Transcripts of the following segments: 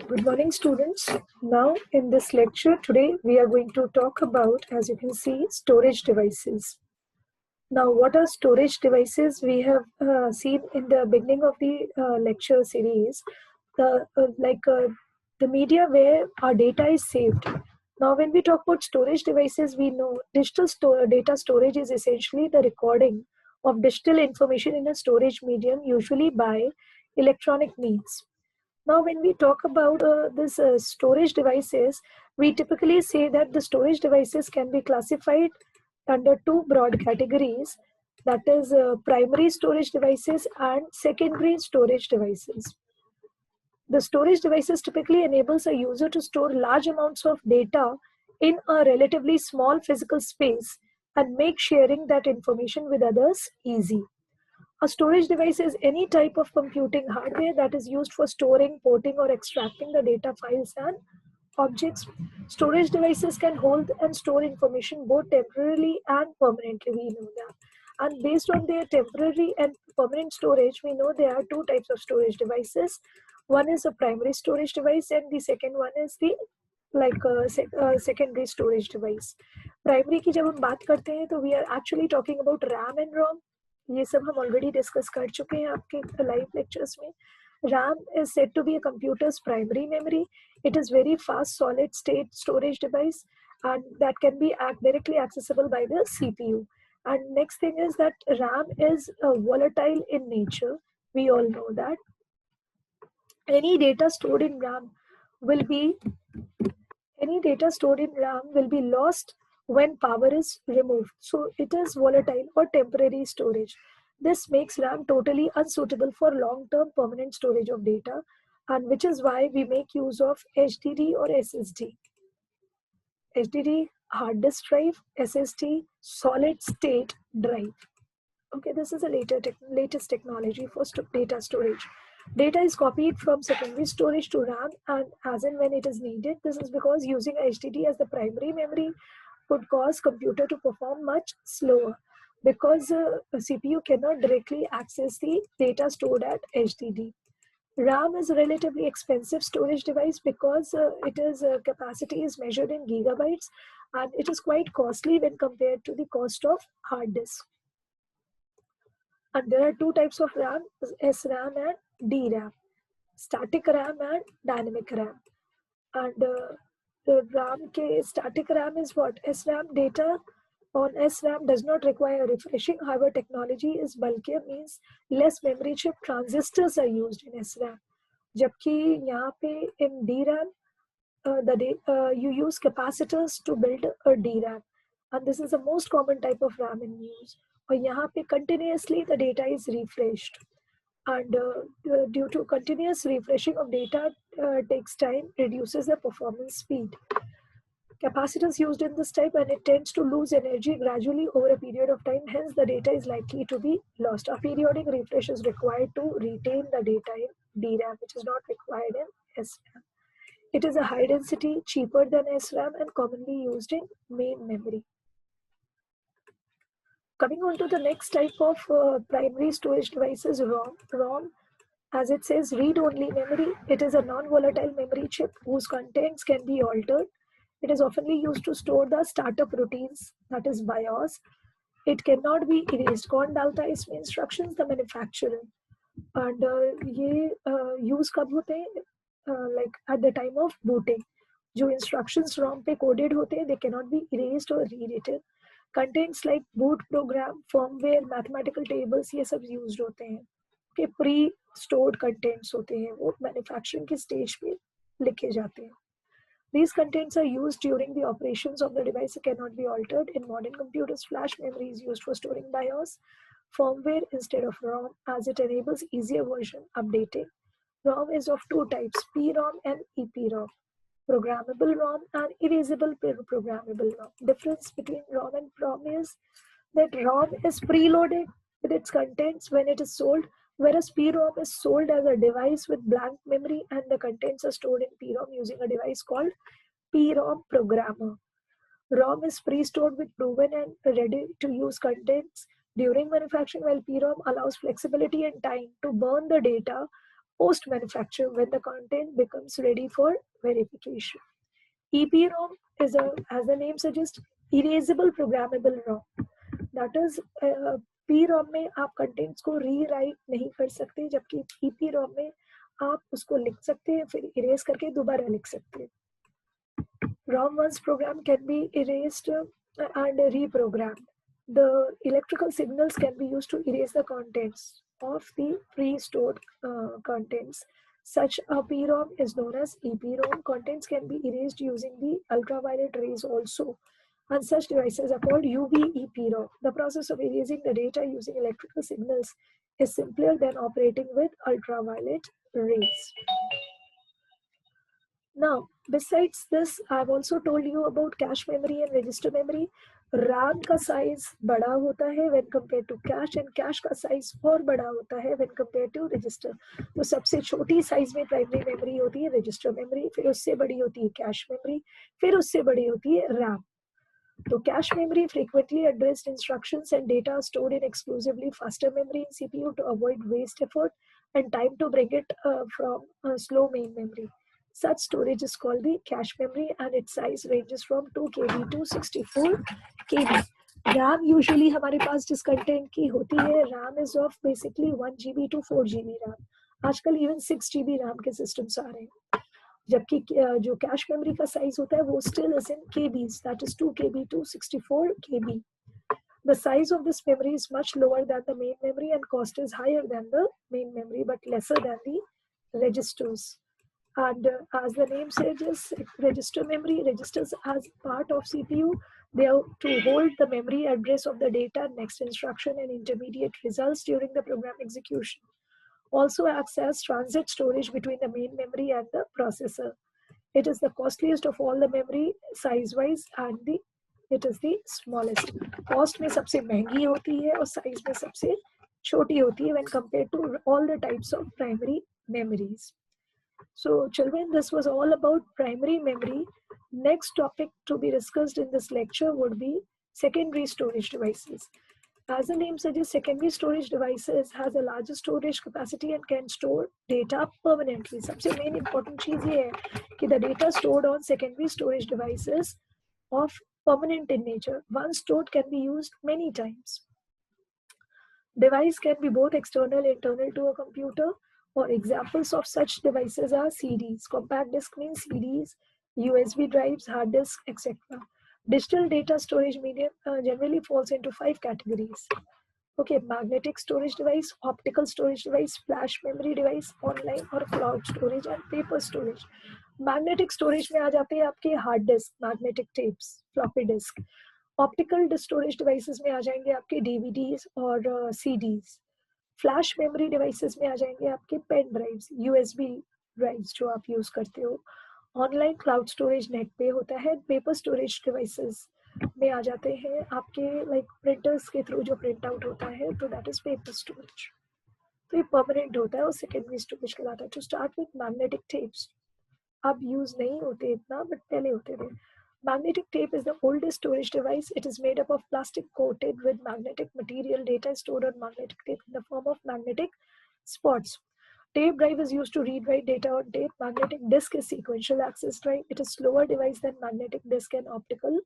Good morning, students. Now, in this lecture today, we are going to talk about, as you can see, storage devices. Now, what are storage devices? We have seen in the beginning of the lecture series, the the media where our data is saved. Now, when we talk about storage devices, we know data storage is essentially the recording of digital information in a storage medium, usually by electronic means. Now, when we talk about this storage devices, we typically say that the storage devices can be classified under two broad categories, that is primary storage devices and secondary storage devices. The storage devices typically enables a user to store large amounts of data in a relatively small physical space and make sharing that information with others easy. A storage device is any type of computing hardware that is used for storing, porting, or extracting the data files and objects. Storage devices can hold and store information both temporarily and permanently. We know that. And based on their temporary and permanent storage, we know there are two types of storage devices. One is a primary storage device, and the second one is the secondary storage device. Primary की जब हम बात करते हैं तो we are actually talking about RAM and ROM. ये सब हम ऑलरेडी डिस्कस कर चुके हैं आपके लाइव लेक्चर्स में. RAM is said to be a computer's primary memory. It is very fast solid state storage device and that can be directly accessible by the CPU. And next thing is that RAM is volatile in nature. We all know that. Any data stored in RAM will be lost when power is removed. So it is volatile or temporary storage. This makes RAM totally unsuitable for long-term permanent storage of data, and which is why we make use of HDD or SSD. HDD, hard disk drive, SSD, solid state drive. Okay, this is the latest technology for data storage. Data is copied from secondary storage to RAM and as and when it is needed. This is because using HDD as the primary memory would cause computer to perform much slower because a CPU cannot directly access the data stored at HDD. RAM is a relatively expensive storage device because its capacity is measured in gigabytes and it is quite costly when compared to the cost of hard disk. And there are two types of RAM, SRAM and DRAM, static RAM and dynamic RAM. And the static RAM is what? SRAM data on SRAM does not require refreshing. However, technology is bulkier, means less memory chip transistors are used in SRAM. Jabki यहाँ पे in DRAM, you use capacitors to build a DRAM. And this is the most common type of RAM in use. और यहाँ पे continuously the data is refreshed. And due to continuous refreshing of data takes time, reduces the performance speed. Capacitors used in this type and it tends to lose energy gradually over a period of time, hence the data is likely to be lost. A periodic refresh is required to retain the data in DRAM, which is not required in SRAM. It is a high density, cheaper than SRAM and commonly used in main memory. Coming on to the next type of primary storage devices, ROM. ROM, as it says, read-only memory. It is a non-volatile memory chip whose contents can be altered. It is often used to store the startup routines, that is BIOS. It cannot be erased. कौन डालता है इसमें instructions? The manufacturer. And ये use कब होते हैं? Like at the time of booting. जो instructions ROM पे coded होते हैं, they cannot be erased or rewritten. Contents like boot program, firmware, mathematical tables, ये सब used होते हैं. के pre-stored contents होते हैं, वो manufacturing के stage पे लिखे जाते हैं. These contents are used during the operations of the device, cannot be altered. In modern computers, flash memory is used for storing BIOS firmware instead of ROM, as it enables easier version updating. ROM is of two types, PROM and EPROM. Programmable ROM and erasable programmable ROM. Difference between ROM and PROM is that ROM is preloaded with its contents when it is sold, whereas PROM is sold as a device with blank memory and the contents are stored in PROM using a device called PROM programmer. ROM is pre-stored with proven and ready-to-use contents during manufacturing, while PROM allows flexibility and time to burn the data post-manufacture when the content becomes ready for verification. EPROM is as the name suggests, erasable programmable ROM. That is, PROM में आप contents को rewrite नहीं कर सकते, जबकि EPROM में आप उसको लिख सकते हैं, फिर erase करके दोबारा लिख सकते हैं. ROM once program can be erased and reprogrammed. The electrical signals can be used to erase the contents of the pre-stored contents. Such a PROM is known as EPROM. Contents can be erased using the ultraviolet rays also. And such devices are called UV EPROM. The process of erasing the data using electrical signals is simpler than operating with ultraviolet rays. Now, besides this, I've also told you about cache memory and register memory. RAM का size बड़ा होता है when compared to cache, and cache का size और बड़ा होता है when compared to register. तो सबसे छोटी size में primary memory होती है register memory, फिर उससे बड़ी होती है cache memory, फिर उससे बड़ी होती है RAM. So cache memory frequently addressed instructions and data stored in exclusively faster memory in CPU to avoid waste effort and time to bring it from slow main memory. Such storage is called the cache memory, and its size ranges from 2 KB to 64 KB. RAM usually हमारे पास जिस content की होती है, RAM is of basically 1 GB to 4 GB RAM. आजकल even 6 GB RAM के systems आ रहे हैं. जबकि जो कैश मेमोरी का साइज होता है वो still is in KB's, that is 2 KB to 64 KB. The size of this memory is much lower than the main memory and cost is higher than the main memory but lesser than the registers. And as the name suggests, register memory registers as part of CPU. They are to hold the memory address of the data, next instruction and intermediate results during the program execution. Also acts as transit storage between the main memory and the processor. It is the costliest of all the memory size wise and it is the smallest. Cost में सबसे महंगी होती है और size में सबसे छोटी होती है when compared to all the types of primary memories. So children, this was all about primary memory. Next topic to be discussed in this lecture would be secondary storage devices. As the name suggests, secondary storage devices has a larger storage capacity and can store data permanently. सबसे main important चीज ये है कि the data stored on secondary storage devices of permanent in nature. Once stored can be used many times. Device can be both external and internal to a computer, or examples of such devices are CDs. Compact disk means CDs, USB drives, hard disk, etc. Digital data storage medium generally falls into 5 categories. Okay, magnetic storage device, optical storage device, flash memory device, online or cloud storage and paper storage. Magnetic storage में आ जाते हैं आपके hard disk, magnetic tapes, floppy disk. Optical storage devices में आ जाएंगे आपके DVDs और CDs. Flash memory devices में आ जाएंगे आपके pen drives, USB drives जो आप use करते हो. ऑनलाइन क्लाउड स्टोरेज नेट पे होता है. पेपर स्टोरेज डिवाइसेस में आ जाते हैं आपके लाइक प्रिंटर्स के थ्रू जो प्रिंट आउट होता है, तो दैट इज पेपर स्टोरेज. तो ये परमानेंट होता है और सेकेंडरी स्टोरेज कहलाता है. To start with magnetic tapes. अब यूज नहीं होते इतना बट पहले होते थे. Magnetic tape is the oldest storage device. It is made up of plastic coated with magnetic material. Data is stored on magnetic tape in the form of magnetic spots. Tape drive is used to read-write data on tape. Magnetic disk is sequential access drive. It is slower device than magnetic disk and optical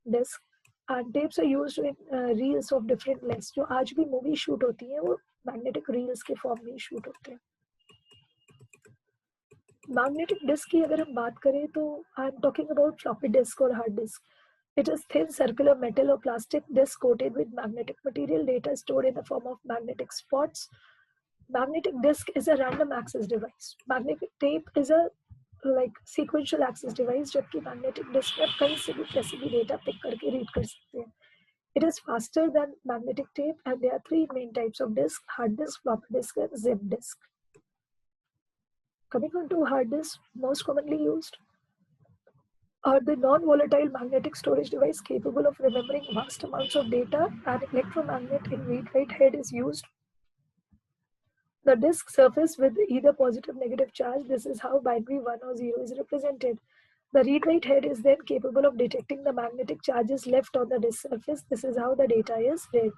disk. And tapes are used in reels of different lengths. जो आज भी movie shoot होती हैं वो magnetic reels के form में shoot होते हैं. Magnetic disk की अगर हम बात करें तो I am talking about floppy disk or hard disk. It is thin circular metal or plastic disk coated with magnetic material. Data is stored in the form of magnetic spots. Magnetic disk is a random access device. Magnetic tape is a like sequential access device, जबकि magnetic disk में आप कहीं से भी कैसे भी data pick करके read कर सकते हैं. It is faster than magnetic tape and there are 3 main types of disk: hard disk, floppy disk and zip disk. Coming on to hard disk, most commonly used are the non-volatile magnetic storage device capable of remembering vast amounts of data. An electromagnet in read-write head is used. The disk surface with either positive or negative charge. This is how binary 1 or 0 is represented. The read-write head is then capable of detecting the magnetic charges left on the disk surface. This is how the data is read.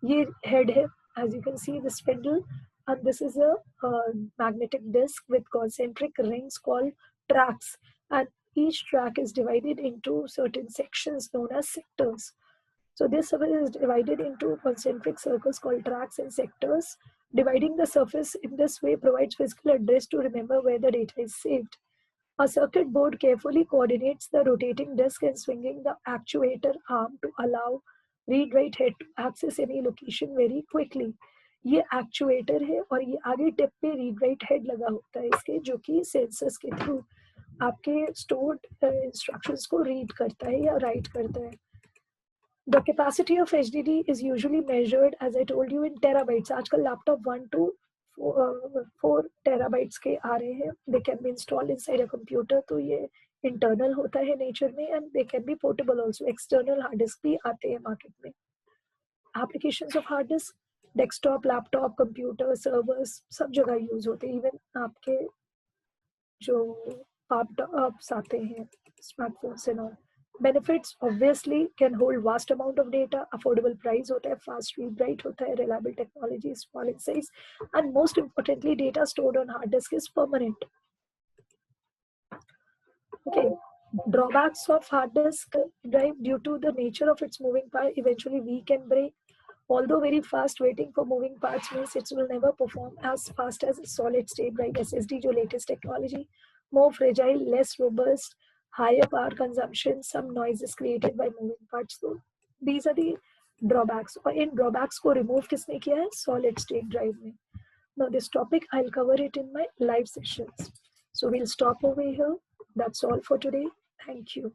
ये head है, as you can see, the spindle, and this is a magnetic disc with concentric rings called tracks, and each track is divided into certain sections known as sectors. So this surface is divided into concentric circles called tracks and sectors. Dividing the surface in this way provides physical address to remember where the data is saved. A circuit board carefully coordinates the rotating disk and swinging the actuator arm to allow read-write head to access any location very quickly. ये actuator है और ये आगे tip पे read write head लगा होता है इसके, जो कि सेंसर्स के थ्रू आपके स्टोर्ड इंस्ट्रक्शंस को रीड करता है या राइट करता है. The capacity of HDD is usually measured, as I told you, in terabytes. आजकल लैपटॉप 1 to 4 terabytes के आ रहे हैं. They can be installed inside a computer. तो ये internal होता है nature में, and they can be portable also. External hard disk भी आते हैं market में. Applications of hard disk, desktop, laptop, computer, servers, सब जगह use होते हैं. Even आपके जो laptops आते हैं, smartphones and all. Benefits obviously can hold vast amount of data, affordable price होता है, fast read write होता है, reliable technology, small in size, and most importantly data stored on hard disk is permanent. Okay, drawbacks of hard disk drive: due to the nature of its moving part, eventually weak and break. Although very fast, waiting for moving parts means it will never perform as fast as a solid state drive SSD, जो latest technology. More fragile, less robust, higher power consumption, some noise is created by moving parts. So these are the drawbacks. और इन drawbacks को remove किसने किया है? Solid state drive में. Now this topic I'll cover it in my live sessions. So we'll stop over here. That's all for today. Thank you.